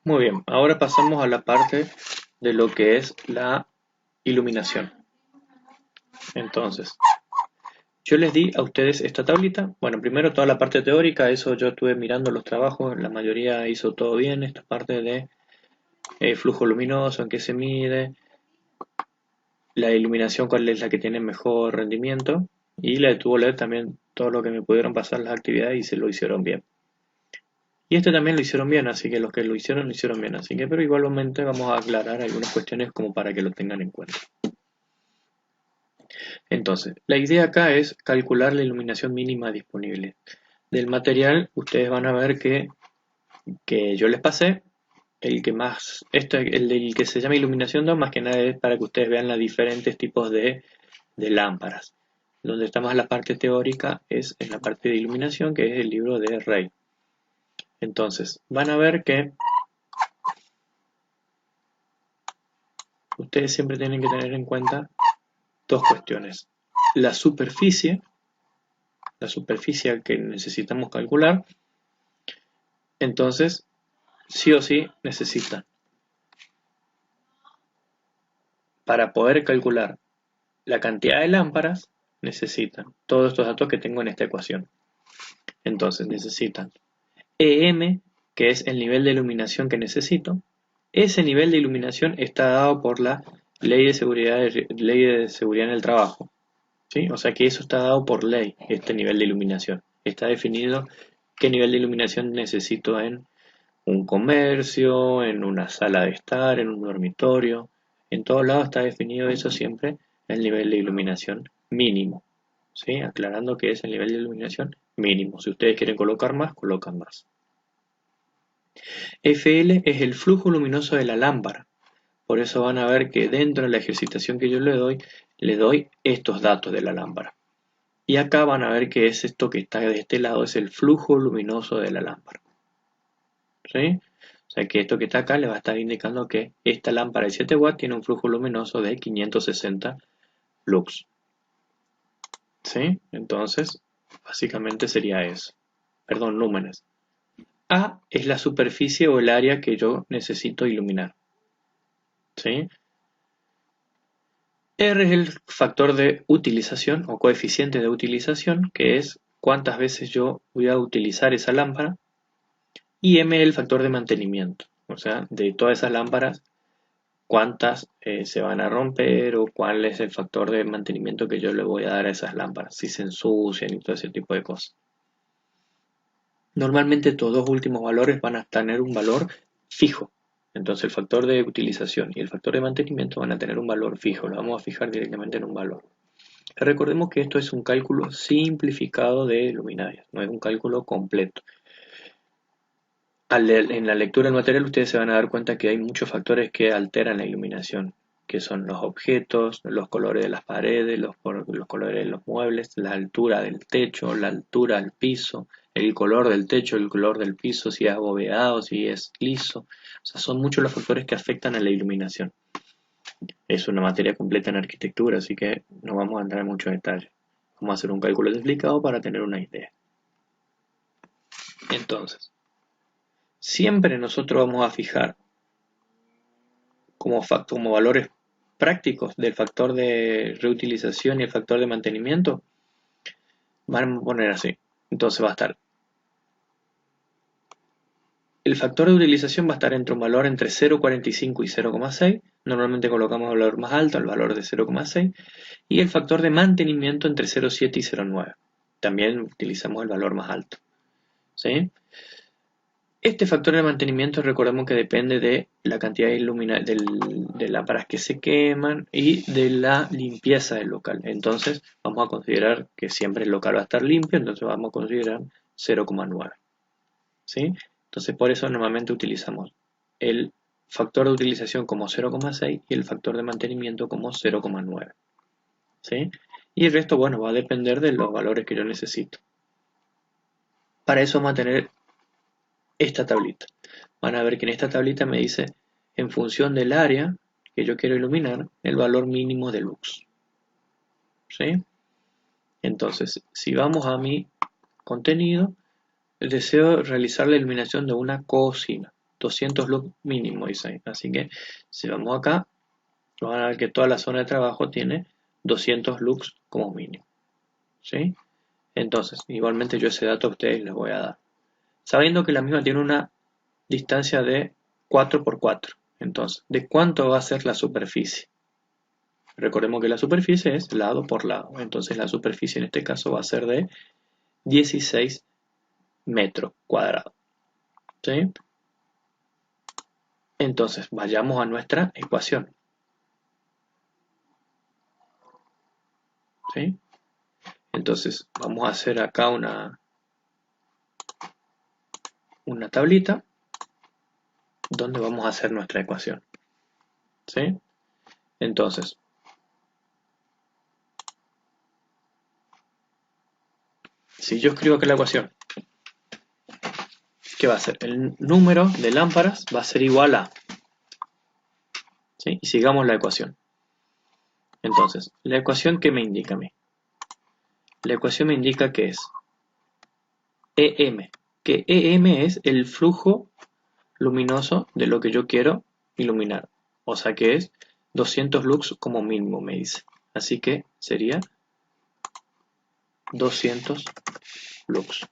Muy bien, ahora pasamos a la parte de lo que es la iluminación. Entonces, yo les di a ustedes esta tablita. Bueno, primero toda la parte teórica, eso yo estuve mirando los trabajos, la mayoría hizo todo bien. Esta parte de flujo luminoso, en qué se mide, la iluminación, cuál es la que tiene mejor rendimiento. Y la de tubo LED también, todo lo que me pudieron pasar las actividades y se lo hicieron bien. Y este también lo hicieron bien, así que los que lo hicieron bien. Así que, pero igualmente vamos a aclarar algunas cuestiones como para que lo tengan en cuenta. Entonces, la idea acá es calcular la iluminación mínima disponible. Del material, ustedes van a ver que yo les pasé, el que más, el del que se llama iluminación 2, más que nada es para que ustedes vean los diferentes tipos de lámparas. Donde está más la parte teórica es en la parte de iluminación, que es el libro de Rey. Entonces, van a ver que ustedes siempre tienen que tener en cuenta dos cuestiones. La superficie que necesitamos calcular, entonces sí o sí necesitan, para poder calcular la cantidad de lámparas, necesitan todos estos datos que tengo en esta ecuación. Entonces necesitan EM, que es el nivel de iluminación que necesito. Ese nivel de iluminación está dado por la ley de seguridad en el trabajo. ¿Sí? O sea que eso está dado por ley, este nivel de iluminación. Está definido qué nivel de iluminación necesito en un comercio, en una sala de estar, en un dormitorio. En todos lados está definido eso siempre, el nivel de iluminación mínimo. ¿Sí? Aclarando que es el nivel de iluminación mínimo. Si ustedes quieren colocar más, colocan más. FL es el flujo luminoso de la lámpara. Por eso van a ver que dentro de la ejercitación que yo le doy estos datos de la lámpara. Y acá van a ver que es esto que está de este lado, es el flujo luminoso de la lámpara. ¿Sí? O sea que esto que está acá le va a estar indicando que esta lámpara de 7 watts tiene un flujo luminoso de 560 lux. ¿Sí? Entonces, básicamente sería eso. Perdón, lúmenes. A es la superficie o el área que yo necesito iluminar. ¿Sí? R es el factor de utilización o coeficiente de utilización, que es cuántas veces yo voy a utilizar esa lámpara. Y M es el factor de mantenimiento. O sea, de todas esas lámparas, cuántas se van a romper o cuál es el factor de mantenimiento que yo le voy a dar a esas lámparas, si se ensucian y todo ese tipo de cosas. Normalmente estos dos últimos valores van a tener un valor fijo. Entonces el factor de utilización y el factor de mantenimiento van a tener un valor fijo. Lo vamos a fijar directamente en un valor. Recordemos que esto es un cálculo simplificado de luminarias, no es un cálculo completo. En la lectura del material ustedes se van a dar cuenta que hay muchos factores que alteran la iluminación, que son los objetos, los colores de las paredes, los colores de los muebles, la altura del techo, la altura del piso, el color del techo, el color del piso, si es abovedado, si es liso. O sea, son muchos los factores que afectan a la iluminación. Es una materia completa en arquitectura, así que no vamos a entrar en muchos detalles. Vamos a hacer un cálculo explicado para tener una idea. Entonces, siempre nosotros vamos a fijar como valores prácticos del factor de reutilización y el factor de mantenimiento, van a poner así. Entonces va a estar, el factor de utilización va a estar entre un valor entre 0,45 y 0,6. Normalmente colocamos el valor más alto, el valor de 0,6. Y el factor de mantenimiento entre 0,7 y 0,9. También utilizamos el valor más alto. ¿Sí? Este factor de mantenimiento recordemos que depende de la cantidad de lámparas que se queman y de la limpieza del local. Entonces vamos a considerar que siempre el local va a estar limpio, entonces vamos a considerar 0,9. ¿Sí? Entonces por eso normalmente utilizamos el factor de utilización como 0,6 y el factor de mantenimiento como 0,9. ¿Sí? Y el resto, bueno, va a depender de los valores que yo necesito. Para eso vamos a tener esta tablita. Van a ver que en esta tablita me dice, en función del área que yo quiero iluminar, el valor mínimo de lux. ¿Sí? Entonces, si vamos a mi contenido, deseo realizar la iluminación de una cocina. 200 lux mínimo, dice ahí. Así que si vamos acá, van a ver que toda la zona de trabajo tiene 200 lux como mínimo. ¿Sí? Entonces, igualmente yo ese dato a ustedes les voy a dar. Sabiendo que la misma tiene una distancia de 4 por 4. Entonces, ¿de cuánto va a ser la superficie? Recordemos que la superficie es lado por lado. Entonces la superficie en este caso va a ser de 16 metros cuadrados. ¿Sí? Entonces, vayamos a nuestra ecuación. ¿Sí? Entonces, vamos a hacer acá una tablita donde vamos a hacer nuestra ecuación. ¿Sí? Entonces, si yo escribo acá la ecuación, ¿qué va a ser? El número de lámparas va a ser igual a... ¿Sí? Y sigamos la ecuación. Entonces, la ecuación, ¿qué me indica a mí? La ecuación me indica que es EM, que EM es el flujo luminoso de lo que yo quiero iluminar. O sea que es 200 lux como mínimo, me dice. Así que sería 200 lux.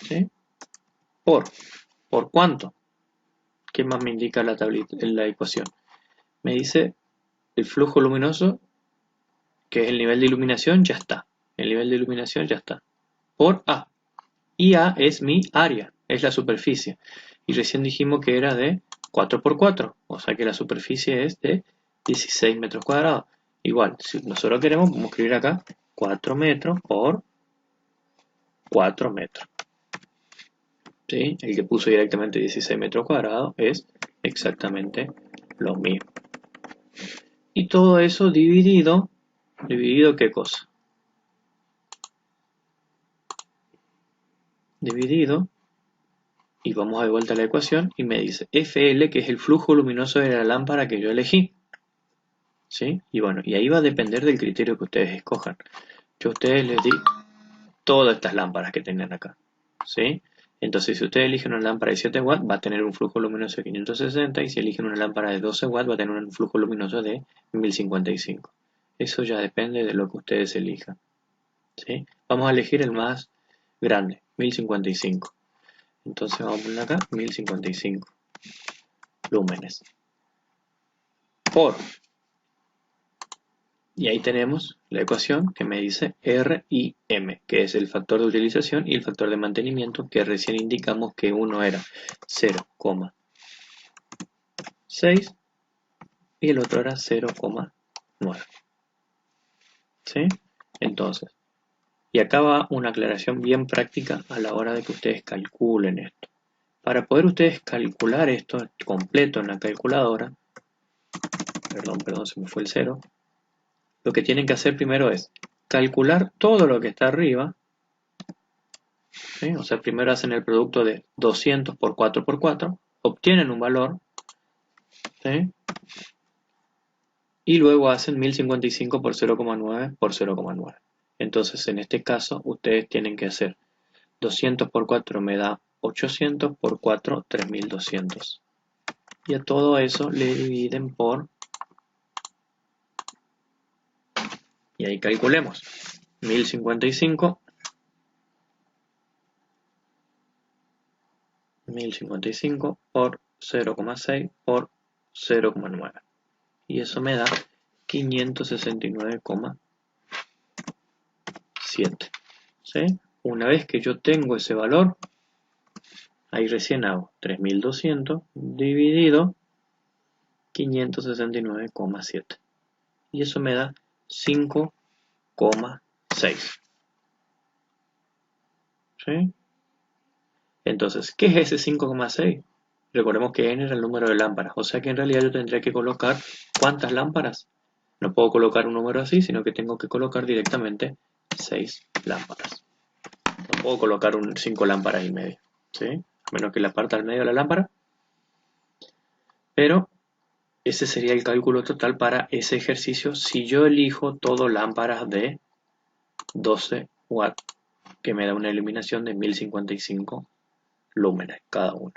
¿Sí? ¿Por cuánto? ¿Qué más me indica la tablita, en la ecuación? Me dice el flujo luminoso, que es el nivel de iluminación, ya está. El nivel de iluminación ya está. Por A. Y A es mi área, es la superficie. Y recién dijimos que era de 4 por 4, o sea que la superficie es de 16 metros cuadrados. Igual, si nosotros queremos, vamos a escribir acá 4 metros por 4 metros. ¿Sí? El que puso directamente 16 metros cuadrados es exactamente lo mismo. Y todo eso dividido ¿qué cosa? Dividido, y vamos de vuelta a la ecuación, y me dice FL, que es el flujo luminoso de la lámpara que yo elegí. ¿Sí? Y bueno, y ahí va a depender del criterio que ustedes escojan. Yo a ustedes les di todas estas lámparas que tienen acá. ¿Sí? Entonces, si ustedes eligen una lámpara de 7 watts, va a tener un flujo luminoso de 560, y si eligen una lámpara de 12 watts, va a tener un flujo luminoso de 1055. Eso ya depende de lo que ustedes elijan. ¿Sí? Vamos a elegir el más grande, 1055. Entonces vamos a poner acá 1055 lúmenes por, y ahí tenemos la ecuación que me dice R y M, que es el factor de utilización y el factor de mantenimiento, que recién indicamos que uno era 0,6 y el otro era 0,9. ¿Sí? Entonces, y acá va una aclaración bien práctica a la hora de que ustedes calculen esto. Para poder ustedes calcular esto completo en la calculadora, perdón, se me fue el 0, lo que tienen que hacer primero es calcular todo lo que está arriba, ¿sí? O sea, primero hacen el producto de 200 por 4 por 4, obtienen un valor, ¿sí? Y luego hacen 1055 por 0,9 por 0,9. Entonces, en este caso, ustedes tienen que hacer 200 por 4 me da 800 por 4, 3200. Y a todo eso le dividen por... Y ahí calculemos. 1055 por 0,6 por 0,9. Y eso me da 569,7. ¿Sí? Una vez que yo tengo ese valor, ahí recién hago 3200 dividido 569,7. Y eso me da 5,6. ¿Sí? Entonces, ¿qué es ese 5,6? Recordemos que n era el número de lámparas, o sea que en realidad yo tendría que colocar ¿cuántas lámparas? No puedo colocar un número así, sino que tengo que colocar directamente 6 lámparas. No puedo colocar 5 lámparas y medio, ¿sí? A menos que la parta al medio de la lámpara. Pero ese sería el cálculo total para ese ejercicio si yo elijo todo lámparas de 12 watts, que me da una iluminación de 1055 lúmenes cada uno.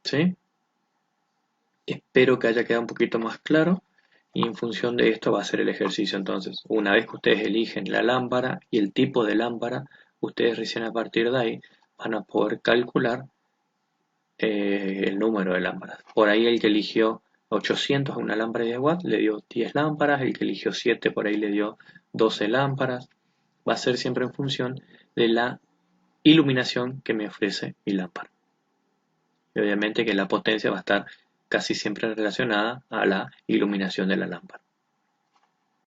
¿Sí? Espero que haya quedado un poquito más claro. Y en función de esto va a ser el ejercicio. Entonces, una vez que ustedes eligen la lámpara y el tipo de lámpara, ustedes recién a partir de ahí van a poder calcular el número de lámparas. Por ahí el que eligió 800 a una lámpara de 10 watts le dio 10 lámparas, el que eligió 7 por ahí le dio 12 lámparas. Va a ser siempre en función de la iluminación que me ofrece mi lámpara. Y obviamente que la potencia va a estar casi siempre relacionada a la iluminación de la lámpara.